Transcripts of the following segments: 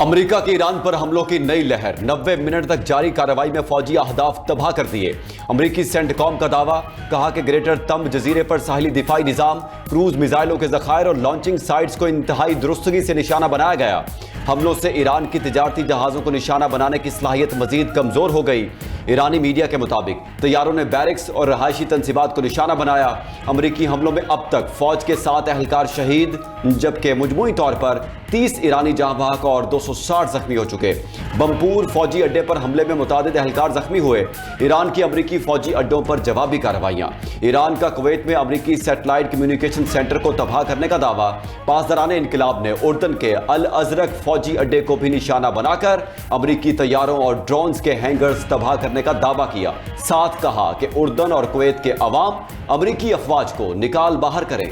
America की Iran पर हमलों की नई लहर। 90 मिनट तक जारी कार्रवाई में फौजी अहदाफ तबाह कर दिए। अमेरिकी सेंटकॉम का दावा, कहा कि ग्रेटर तंब जजीरे पर साहिली दिफाई निजाम, क्रूज मिसाइलों के जखायर और लॉन्चिंग साइट्स को इंतहाई दुरुस्तगी से निशाना बनाया गया। हमलों से ईरान की तिजारती जहाजों को निशाना बनाने की सलाहियत मजीद कमजोर हो गई। ईरानी मीडिया के मुताबिक तैयारों ने बैरिक्स और रहायशी तंसीबात को निशाना बनाया। अमरीकी हमलों में अब तक फौज के 7 एहलकार शहीद, जबकि मजमूई तौर पर 30 ईरानी जहां बहक और 260 जख्मी हो चुके। बमपूर फौजी अड्डे पर हमले में मुतादिद एहलकार जख्मी हुए। ईरान की अमरीकी फौजी अड्डों पर जवाबी कार्रवाइयां। ईरान का कुवैत में अमरीकी सैटेलाइट कम्युनिकेशन सेंटर को तबाह करने का दावा। पासदारान इनकलाब ने उर्दन के अल अजरक फौजी अड्डे को भी निशाना बनाकर अमरीकी तैयारों और ड्रोन्स के हैंगर्स तबाह करने का दावा किया। साथ कहा कि उर्दन और कुवैत के अवाम अमरीकी अफवाज को निकाल बाहर करें।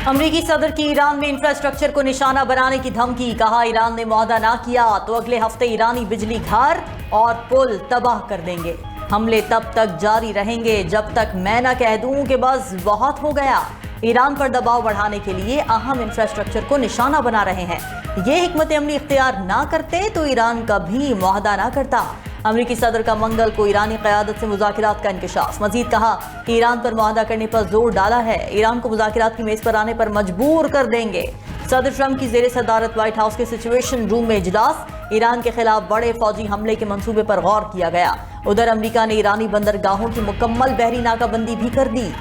अमरीकी सदर की ईरान में इंफ्रास्ट्रक्चर को निशाना बनाने की धमकी। कहा, ईरान ने मुआहदा ना किया तो अगले हफ्ते ईरानी बिजली घर और पुल तबाह कर देंगे। हमले तब तक जारी रहेंगे जब तक मैं ना कह दूं कि बस बहुत हो गया। ईरान पर दबाव बढ़ाने के लिए अहम इंफ्रास्ट्रक्चर को निशाना बना रहे हैं। ये हिकमत अमली इख्तियार ना करते तो ईरान कभी मुआहदा ना करता। अमरीकी सदर का मंगल को ईरानी क़यादत से मुज़ाकिरात का इंकशाफ। मजीद कहा कि ईरान पर मुआहदा करने पर जोर डाला है, ईरान को मुज़ाकिरात की मेज़ पर आने पर मजबूर कर देंगे। सदर ट्रंप की ज़ेरे सदारत व्हाइट हाउस के सिचुएशन रूम में इजलास। ईरान के खिलाफ बड़े फौजी हमले के मंसूबे पर गौर किया गया। उधर अमरीका ने ईरानी बंदरगाहों की मुकम्मल बहरी नाकाबंदी भी कर दी।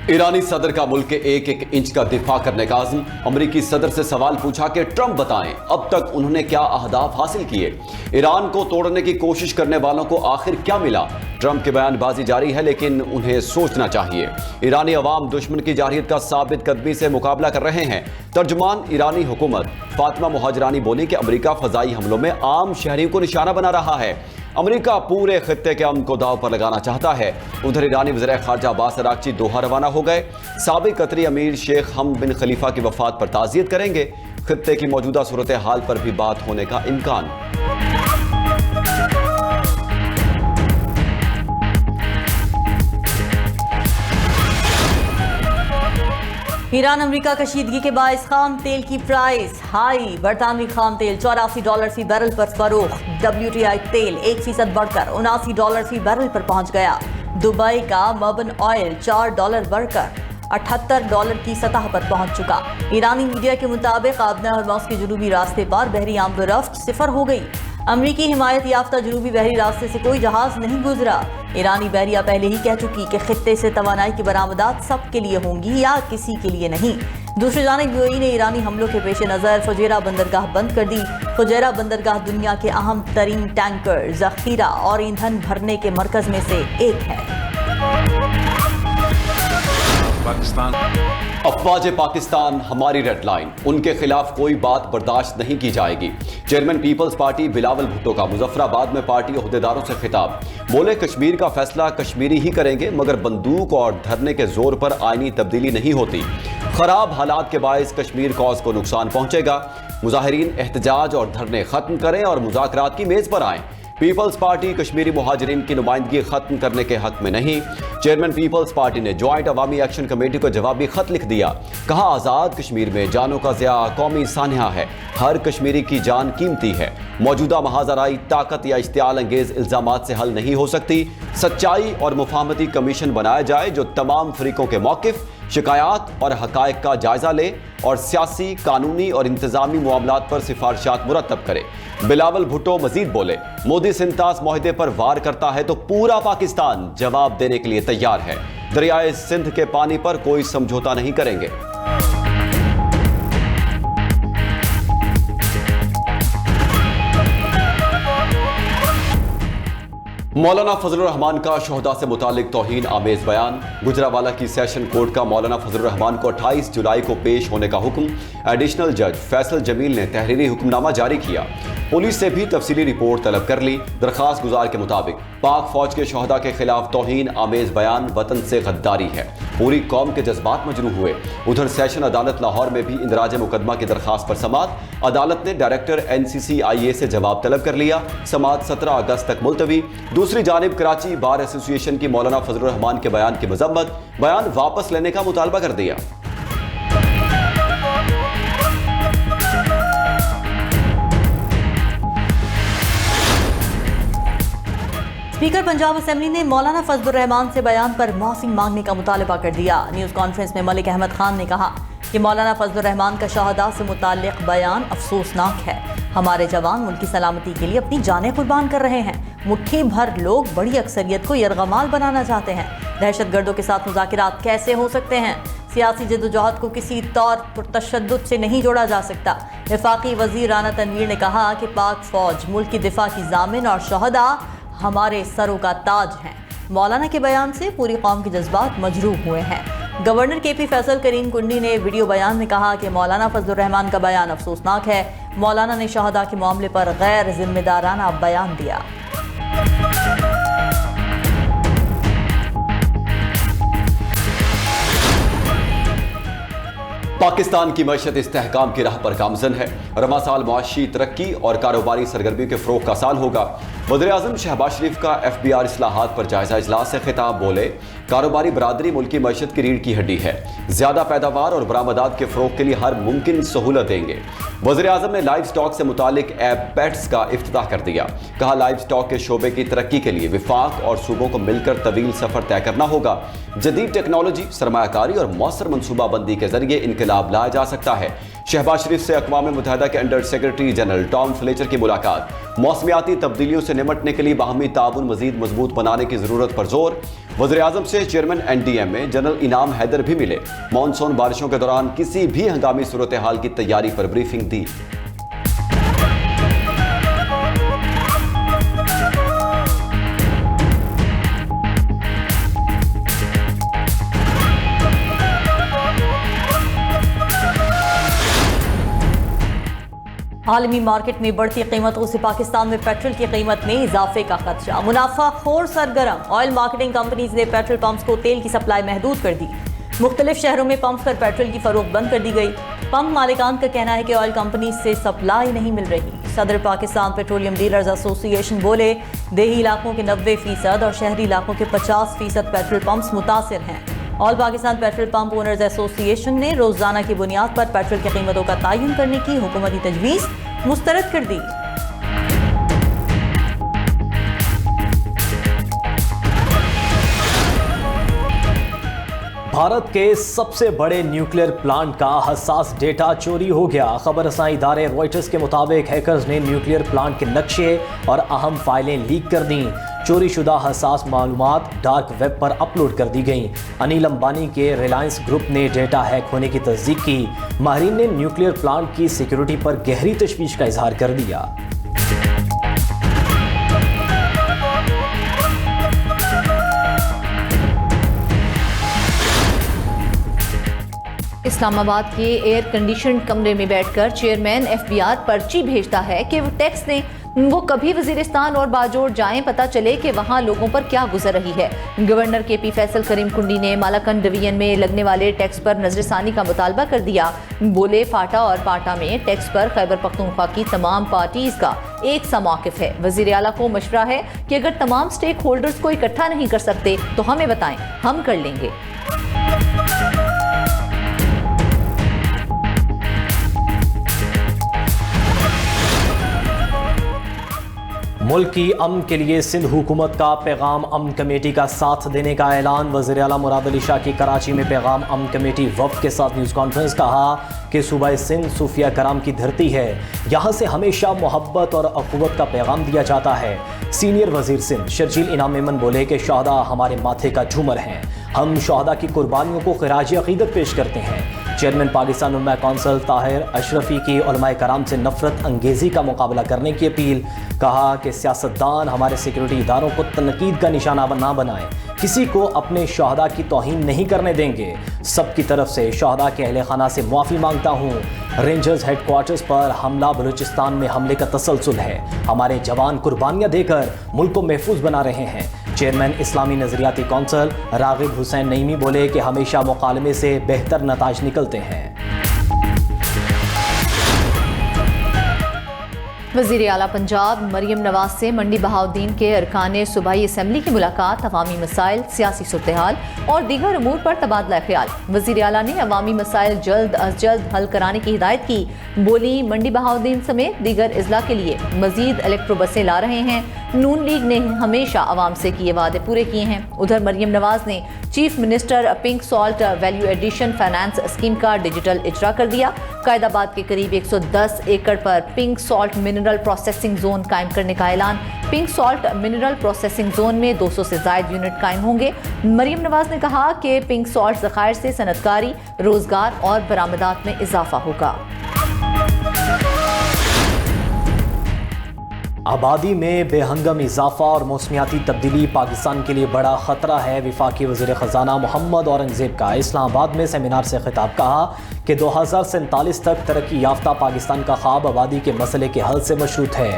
ईरानी सदर का मुल्क के एक एक इंच का दिफा करने का आज़म। अमरीकी सदर से सवाल पूछा कि ट्रंप बताएं अब तक उन्होंने क्या अहदाफ हासिल किए, ईरान को तोड़ने की कोशिश करने वालों को आखिर क्या मिला। ट्रंप की बयानबाजी जारी है लेकिन उन्हें सोचना चाहिए। ईरानी अवाम दुश्मन की जारहियत का साबित कदमी से मुकाबला कर रहे हैं। तर्जुमान ईरानी हुकूमत फातिमा मुहाजिरानी बोली कि अमरीका फजाई हमलों में आम शहरियों को निशाना बना रहा है। अमरीका पूरे खित्ते के अमन को दाव पर लगाना चाहता है। उधर ईरानी वज़ीर ख़ारजा अब्बास अराग़ची दोहा रवाना हो गए। साबिक़ कतरी अमीर शेख हमद बिन खलीफा की वफ़ात पर ताज़ियत करेंगे। खित्ते की मौजूदा सूरत हाल पर भी बात होने का इम्कान। ईरान अमरीका कशीदगी के बायस खाम तेल की प्राइस हाई। बरतानवी खाम तेल $84 फी बैरल पर फरोख्त। WTI तेल 1% बढ़कर $79 फी बैरल पर पहुंच गया। दुबई का मबन ऑयल $4 बढ़कर $78 की सतह पर पहुंच चुका। ईरानी मीडिया के मुताबिक आबना हरमौज के जुनूबी रास्ते पर बहरी आमदोरफ्त सिफर हो गई। अमरीकी हिमायत याफ्ता जुनूबी बहरी रास्ते से कोई जहाज नहीं गुजरा। ईरानी बहरिया पहले ही कह चुकी कि खित्ते से तवानाई की बरामदात सबके लिए होंगी या किसी के लिए नहीं। दूसरी जानिब यूएई ने ईरानी हमलों के पेश नज़र फुजैरा बंदरगाह बंद कर दी। फुजैरा बंदरगाह दुनिया के अहम तरीन टैंकर, जखीरा और ईंधन भरने के मरकज में से एक है। अफवाज पाकिस्तान हमारी रेड लाइन, उनके खिलाफ कोई बात बर्दाश्त नहीं की जाएगी। Chairman People's Party Bilawal Bhutto का मुजफ्फराबाद में पार्टी ओहदेदारों से खिताब। बोले, कश्मीर का फैसला कश्मीरी ही करेंगे मगर बंदूक और धरने के जोर पर आईनी तब्दीली नहीं होती। खराब हालात के बायस कश्मीर कॉज को नुकसान पहुंचेगा। मुजाहिरीन एहतजाज और धरने खत्म करें और मुज़ाकरात की मेज पर आएं। पीपल्स पार्टी कश्मीरी मुहाजिरीन की नुमाइंदगी खत्म करने के हक में नहीं। चेयरमैन पीपल्स पार्टी ने ज्वाइंट अवामी एक्शन कमेटी को जवाबी खत लिख दिया। कहा, आज़ाद कश्मीर में जानों का ज़िया कौमी सान्या है। हर कश्मीरी की जान कीमती है। मौजूदा महाजराई ताकत या इश्तियाल अंगेज इल्ज़ामात से हल नहीं हो सकती। सच्चाई और मुफाहमती कमीशन बनाया जाए जो तमाम फरीकों के मौक़िफ़, शिकायत और हक़ाइक़ का जायज़ा ले और सियासी, कानूनी और इंतज़ामी मामलात पर सिफारिशात मुरतब करे। बिलावल भुट्टो मजीद बोले, मोदी सिंतास मुआहदे पर वार करता है तो पूरा पाकिस्तान जवाब देने के लिए तैयार है। दरियाए सिंध के पानी पर कोई समझौता नहीं करेंगे। मौलाना फजलुर रहमान का शोहदा से मुतालिक तौहीन आमेज बयान। गुजरावाला की सेशन कोर्ट का मौलाना फजलुर रहमान को 28 जुलाई को पेश होने का हुक्म। एडिशनल जज फैसल जमील ने तहरीरी हुक्मनामा जारी किया। पुलिस से भी तफसीली रिपोर्ट तलब कर ली। दरखास्त गुजार के मुताबिक पाक फौज के शोहदा के खिलाफ तौहीन आमेज बयान वतन से गद्दारी है। पूरी कौम के जज्बात मजरूह हुए। उधर सेशन अदालत लाहौर में भी इंदराज मुकदमा की दरखास्त पर समात। अदालत ने डायरेक्टर NCCIA से जवाब तलब कर लिया। समात 17 अगस्त तक मुलतवी। दूसरी जानिब कराची बार एसोसिएशन की मौलाना फजलुर रहमान के बयान की मजम्मत, बयान वापस लेने का मुतालबा कर दिया। स्पीकर पंजाब असेंबली ने मौलाना फजलुर रहमान से बयान पर माफी मांगने का मुतालबा कर दिया। न्यूज़ कॉन्फ्रेंस में मलिक अहमद खान ने कहा कि मौलाना फजलुर रहमान का शहदा से मुताल्लिक बयान अफसोसनाक है। हमारे जवान मुल्क की सलामती के लिए अपनी जानें कुर्बान कर रहे हैं। मुट्ठी भर लोग बड़ी अक्सरियत को यरगमाल बनाना चाहते हैं। दहशतगर्दों के साथ मुज़ाकिरात कैसे हो सकते हैं? सियासी जद्दोजहद को किसी तौर पर तशद्दुद से नहीं जोड़ा जा सकता। वफाकी वजीर राना तनवीर ने कहा कि पाक फौज मुल्क की दिफा की जामिन और शहदा हमारे सरों का ताज हैं। मौलाना के बयान से पूरी कौम के जज्बात मजरूह हुए हैं। गवर्नर KP फैसल करीम कुंडी ने वीडियो बयान में कहा कि मौलाना फजलुर रहमान का बयान अफसोसनाक है। मौलाना ने शहदा के मामले पर गैर जिम्मेदाराना बयान दिया। पाकिस्तान की मईशत इस्तेहकाम की राह पर गामजन है। रवां साल मुआशी तरक्की और कारोबारी सरगर्मियों के फ़रोग़ का साल होगा। वज़ीर-ए-आज़म शहबाज शरीफ का FBR इस्लाहात पर जायज़ा इजलास से खिताब। बोले, कारोबारी बरादरी मुल्क की मईशत की रीढ़ की हड्डी है। ज़्यादा पैदावार और बरामदात के फ़रोग़ के लिए हर मुमकिन सहूलत देंगे। वज़ीर-ए-आज़म ने लाइव स्टॉक से मुतालिक ऐप पेट्स का इफ्तिताह कर दिया। कहा, लाइव स्टॉक के शोबे की तरक्की के लिए विफाक और सूबों को मिलकर तवील सफ़र तय करना होगा। जदीद टेक्नोलॉजी, सरमायाकारी और मौसर मनसूबाबंदी के जरिए इनकलाब लाया जा सकता है। शहबाज शरीफ से अक़वाम मुत्तहिदा के under secretary general Tom Fletcher की मुलाकात। मौसमियाती तब्दीलियों से निमटने के लिए बाहमी ताउन मजीद मजबूत बनाने की ज़रूरत पर जोर। वज़ीर-ए-आज़म से चेयरमैन NDMA जनरल इनाम हैदर भी मिले। मानसून बारिशों के दौरान किसी भी हंगामी सूरत हाल की तैयारी पर ब्रीफिंग दी। आलमी मार्केट में बढ़ती कीमतों से पाकिस्तान में पेट्रोल की कीमत में इजाफे का खदशा। मुनाफा खोर सरगर्म। ऑयल मार्केटिंग कंपनीज ने पेट्रोल पंप्स को तेल की सप्लाई महदूद कर दी। मुख्तलिफ शहरों में पंप पर पेट्रोल की फरोख्त बंद कर दी गई। पंप मालिकान का कहना है कि ऑयल कंपनी से सप्लाई नहीं मिल रही। सदर पाकिस्तान पेट्रोलियम डीलर्स एसोसिएशन बोले, देही इलाकों के 90% और शहरी इलाकों के 50% पेट्रोल पंप्स मुतासिर हैं। All Pakistan petrol pump owners association ने रोजाना की बुनियाद पर पेट्रोल की कीमतों का तयन करने की हुकूमती तजवीज़ मुस्तरद कर दी। भारत के सबसे बड़े न्यूक्लियर प्लांट का हसास डेटा चोरी हो गया। खबर रसाई इदारे रॉयटर्स के मुताबिक हैकर्स ने न्यूक्लियर प्लांट के नक्शे और अहम फाइलें लीक कर दी। चोरी शुदा हसास मालूमात डार्क वेब पर अपलोड कर दी गई। अनिल अंबानी के रिलायंस ग्रुप ने डेटा हैक होने की तस्दीक की। माहिरीन ने न्यूक्लियर प्लांट की सिक्योरिटी पर गहरी तशवीश का इजहार कर दिया। इस्लामाबाद के एयर कंडीशन कमरे में बैठकर चेयरमैन FBR पर्ची भेजता है कि वो टैक्स ने वो कभी वजीरिस्तान और बाजोड़ जाएं, पता चले कि वहाँ लोगों पर क्या गुजर रही है। गवर्नर KP फैसल करीम कुंडी ने मालाकंड डिवीजन में लगने वाले टैक्स पर नजरसानी का मुतालबा कर दिया। बोले, फाटा और पाटा में टैक्स पर खैबर पख्तूनख्वा की तमाम पार्टीज का एक सा मौक़िफ़ है। वज़ीर आला को मशवरा है कि अगर तमाम स्टेक होल्डर्स को इकट्ठा नहीं कर सकते तो हमें बताएं, हम कर लेंगे। मुल्क की अमन के लिए सिंध हुकूमत का पैगाम अमन कमेटी का साथ देने का ऐलान। वज़ीर आला मुराद अली शाह की कराची में पैगाम अमन कमेटी वफ़द के साथ न्यूज़ कॉन्फ्रेंस। कहा कि सूबा सिंध सूफिया कराम की धरती है, यहाँ से हमेशा मोहब्बत और अखुवत का पैगाम दिया जाता है। सीनियर वज़ीर सिंध शर्जील इनाम मेमन बोले कि शहदा हमारे माथे का झूमर हैं। हम शहदा की कुर्बानियों को ख़िराज अक़ीदत पेश करते हैं। चेयरमैन पाकिस्तान उलमा कौंसिल ताहिर अशरफी की उलमाए कराम से नफरत अंगेजी का मुकाबला करने की अपील। कहा कि सियासतदान हमारे सिक्योरिटी इदारों को तनकीद का निशाना ना बनाएं, किसी को अपने शहदा की तौहीन नहीं करने देंगे। सबकी तरफ से शहदा के अहले खाना से माफ़ी मांगता हूँ। रेंजर्स हेडक्वार्टर्स पर हमला बलूचिस्तान में हमले का तसलसल है। हमारे जवान कुर्बानियाँ देकर मुल्क को महफूज बना रहे हैं। चेयरमैन इस्लामी नज़रियाती कौंसिल रागिब हुसैन नईमी बोले कि हमेशा मुकालमे से बेहतर नताज निकलते हैं। वज़ीर आला पंजाब मरियम नवाज से मंडी बहाउद्दीन के अरकान सूबाई असम्बली की मुलाकात, अवामी मसाइल, सियासी सूरत-ए-हाल और दीगर अमूर पर तबादला ख्याल। वज़ीर आला ने अवामी मसाइल जल्द अज जल्द हल कराने की हिदायत की। बोली, मंडी बहाउद्दीन समेत दीगर अजला के लिए मजीद इलेक्ट्रो बसें ला रहे हैं। नून लीग ने हमेशा अवाम से किए वादे पूरे किए हैं। उधर मरियम नवाज ने chief minister pink salt value addition finance scheme का डिजिटल इजरा कर दिया। कायदाबाद के करीब 110 एकड़ पर pink salt mineral processing zone कायम करने का ऐलान। Pink salt mineral processing zone में 200 से ज्यादा यूनिट कायम होंगे। मरियम नवाज ने कहा कि पिंक सॉल्ट ज़खायर से सनतकारी, रोजगार और बरामदात में इजाफा होगा। आबादी में बेहंगम इजाफा और मौसमियाती तब्दीली पाकिस्तान के लिए बड़ा ख़तरा है। वफाकी वज़ीर ख़जाना मोहम्मद औरंगज़ेब का इस्लामाबाद में सेमिनार से खिताब। कहा कि 2047 तक तरक्की याफ्ता पाकिस्तान का ख्वाब आबादी के मसले के हल से मशरूत है।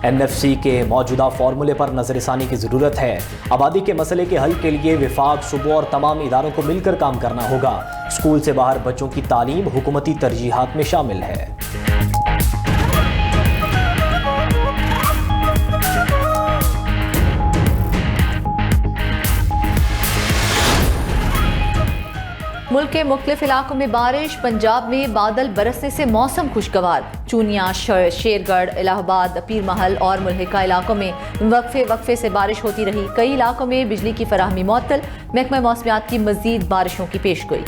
NFC के मौजूदा फार्मूले पर नज़रसानी की ज़रूरत है। आबादी के मसले के हल के लिए विफाक, सूबों और तमाम इदारों को मिलकर काम करना होगा। स्कूल से बाहर बच्चों की तालीम हुकूमती तरजीहात में शामिल है। मुल्क के मुख्तलिफ इलाकों में बारिश। पंजाब में बादल बरसने से मौसम खुशगवार। चूनिया, शेरगढ़, इलाहाबाद, पीर महल और मुल्हिका इलाकों में वक्फे से बारिश होती रही। कई इलाकों में बिजली की फराहमी मुअत्तल। महकमा मौसमियात की मजीद बारिशों की पेशगोई।